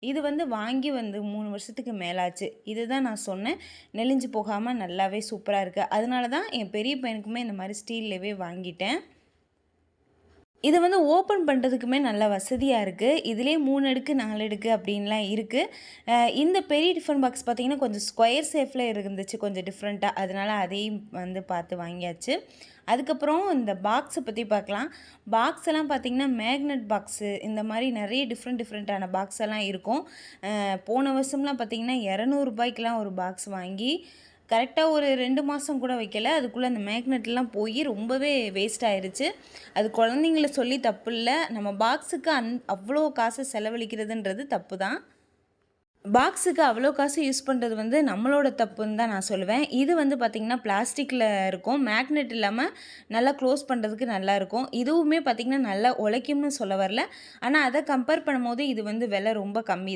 இது வந்து வாங்கி வந்து 3 வருஷத்துக்கு மேல ஆச்சு. இதுதான் நான் சொன்னேன். நெளிஞ்சு போகாம நல்லாவே சூப்பரா இருக்கு. அதனால தான் என் பெரிய பையனுக்குமே இந்த மாரி ஸ்டீல்லவே வாங்கிட்டேன். இது வந்து ஓப்பன் பண்ணுறதுக்குமே நல்ல வசதியா இருக்கு. இதிலேயே 3 அடுக்கு, 4 அடுக்கு அப்படின்லாம் இருக்கு. இந்த பெரிய டிஃபன் பாக்ஸ் பார்த்தீங்கன்னா, கொஞ்சம் ஸ்கொயர் ஷேப்ல இருந்துச்சு கொஞ்சம் டிஃப்ரெண்ட்டா. அதனால அதையும் வந்து பார்த்து வாங்கியாச்சு. அதுக்கப்புறம் இந்த பாக்ஸ பத்தி பார்க்கலாம். பாக்ஸ் எல்லாம் பார்த்தீங்கன்னா, மேக்னெட் பாக்ஸு இந்த மாரி நெறைய டிஃப்ரெண்ட்டான பாக்ஸ் எல்லாம் இருக்கும். போன வருஷம்லாம் பார்த்தீங்கன்னா, ரூ. 200லாம் ஒரு பாக்ஸ் வாங்கி கரெக்ட்டா ஒரு 2 மாதம் கூட வைக்கல. அதுக்குள்ள அந்த மேக்னெட்லாம் போயி ரொம்பவே வேஸ்ட் ஆயிருச்சு. அது குழந்தைங்கள சொல்லி தப்பில்ல. நம்ம பாக்ஸுக்கு அவ்ளோ காசு செலவழிக்கிறதுன்றது தப்பு தான். பாக்ஸுக்கு அவ்வளோ காசு யூஸ் பண்ணுறது வந்து நம்மளோட தப்புன்னு தான் நான் சொல்லுவேன். இது வந்து பார்த்திங்கன்னா, பிளாஸ்டிக்கில இருக்கும். மேக்னெட் இல்லாம நல்லா க்ளோஸ் பண்ணுறதுக்கு நல்லாயிருக்கும். இதுவுமே பார்த்திங்கன்னா, நல்லா உழைக்கும்னு சொல்ல வரல. ஆனா, அத கம்பேர் பண்ணும்போது இது வந்து விலை ரொம்ப கம்மி.